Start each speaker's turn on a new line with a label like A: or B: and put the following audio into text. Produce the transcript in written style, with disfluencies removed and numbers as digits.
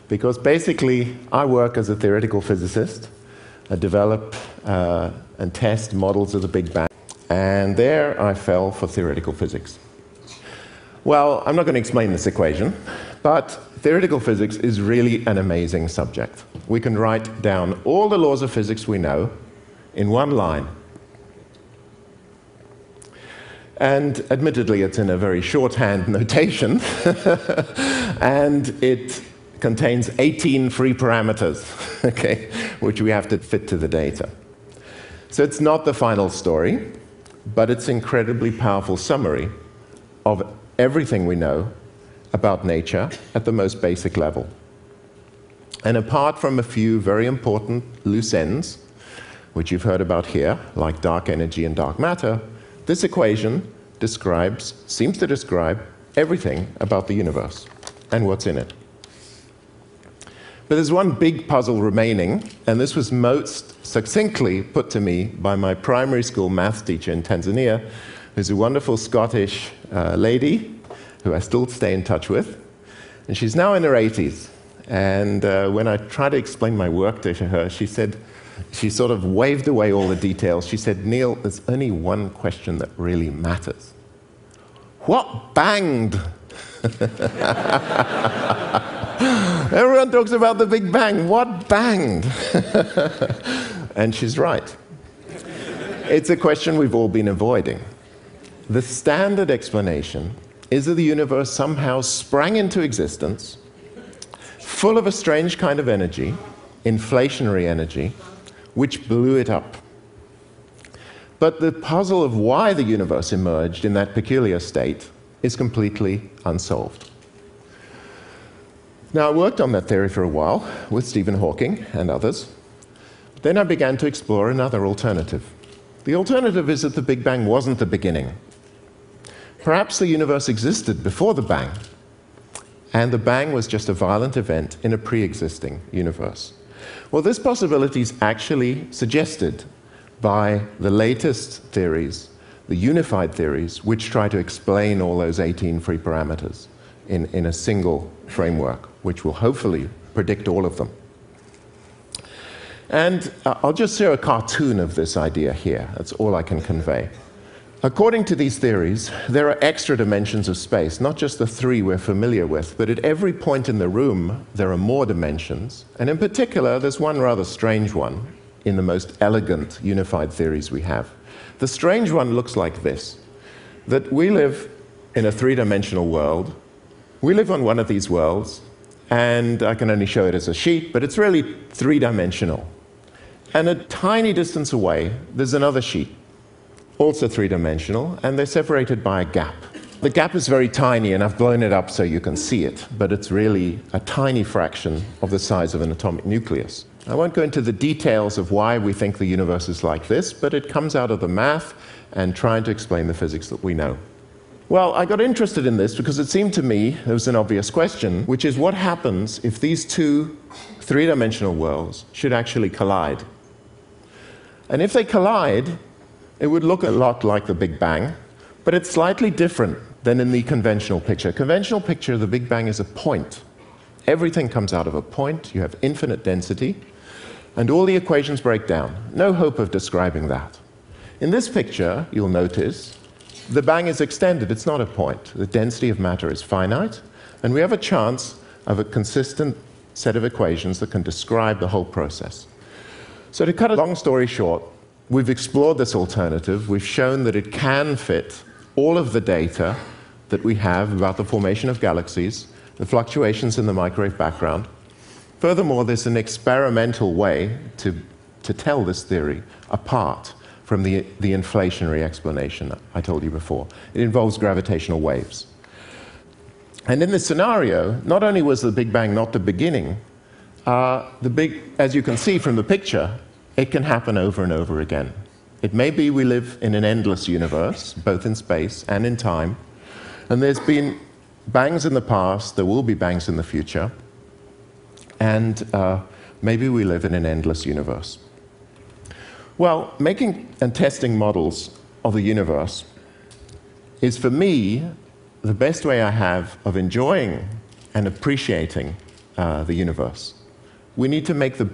A: because basically I work as a theoretical physicist. I develop and test models of the Big Bang, and there I fell for theoretical physics. Well, I'm not going to explain this equation, but theoretical physics is really an amazing subject. We can write down all the laws of physics we know in one line. And admittedly, it's in a very shorthand notation, and it contains 18 free parameters, okay, which we have to fit to the data. So it's not the final story, but it's an incredibly powerful summary of everything we know about nature at the most basic level. And apart from a few very important loose ends, which you've heard about here, like dark energy and dark matter, this equation seems to describe everything about the universe and what's in it. But there's one big puzzle remaining, and this was most succinctly put to me by my primary school math teacher in Tanzania, who's a wonderful Scottish lady who I still stay in touch with. And she's now in her 80s. And when I tried to explain my work to her, she said, she sort of waved away all the details. She said, "Neil, there's only one question that really matters. What banged?" Everyone talks about the Big Bang. What banged? And she's right. It's a question we've all been avoiding. The standard explanation is that the universe somehow sprang into existence, full of a strange kind of energy, inflationary energy, which blew it up. But the puzzle of why the universe emerged in that peculiar state is completely unsolved. Now, I worked on that theory for a while with Stephen Hawking and others. Then I began to explore another alternative. The alternative is that the Big Bang wasn't the beginning. Perhaps the universe existed before the Bang, and the Bang was just a violent event in a pre-existing universe. Well, this possibility is actually suggested by the latest theories, the unified theories, which try to explain all those 18 free parameters in a single framework, which will hopefully predict all of them. And I'll just show a cartoon of this idea here. That's all I can convey. According to these theories, there are extra dimensions of space, not just the three we're familiar with, but at every point in the room, there are more dimensions. And in particular, there's one rather strange one in the most elegant unified theories we have. The strange one looks like this, that we live in a three-dimensional world. We live on one of these worlds, and I can only show it as a sheet, but it's really three-dimensional. And a tiny distance away, there's another sheet, also three-dimensional, and they're separated by a gap. The gap is very tiny, and I've blown it up so you can see it, but it's really a tiny fraction of the size of an atomic nucleus. I won't go into the details of why we think the universe is like this, but it comes out of the math and trying to explain the physics that we know. Well, I got interested in this because it seemed to me there was an obvious question, which is what happens if these two three-dimensional worlds should actually collide? And if they collide, it would look a lot like the Big Bang, but it's slightly different than in the conventional picture. Conventional picture, the Big Bang is a point. Everything comes out of a point. You have infinite density, and all the equations break down. No hope of describing that. In this picture, you'll notice, the Bang is extended. It's not a point. The density of matter is finite, and we have a chance of a consistent set of equations that can describe the whole process. So to cut a long story short, we've explored this alternative. We've shown that it can fit all of the data that we have about the formation of galaxies, the fluctuations in the microwave background. Furthermore, there's an experimental way to tell this theory apart from the inflationary explanation I told you before. It involves gravitational waves. And in this scenario, not only was the Big Bang not the beginning, as you can see from the picture, it can happen over and over again. It may be we live in an endless universe, both in space and in time, and there's been bangs in the past, there will be bangs in the future, and maybe we live in an endless universe. Well, making and testing models of the universe is, for me, the best way I have of enjoying and appreciating the universe. We need to make the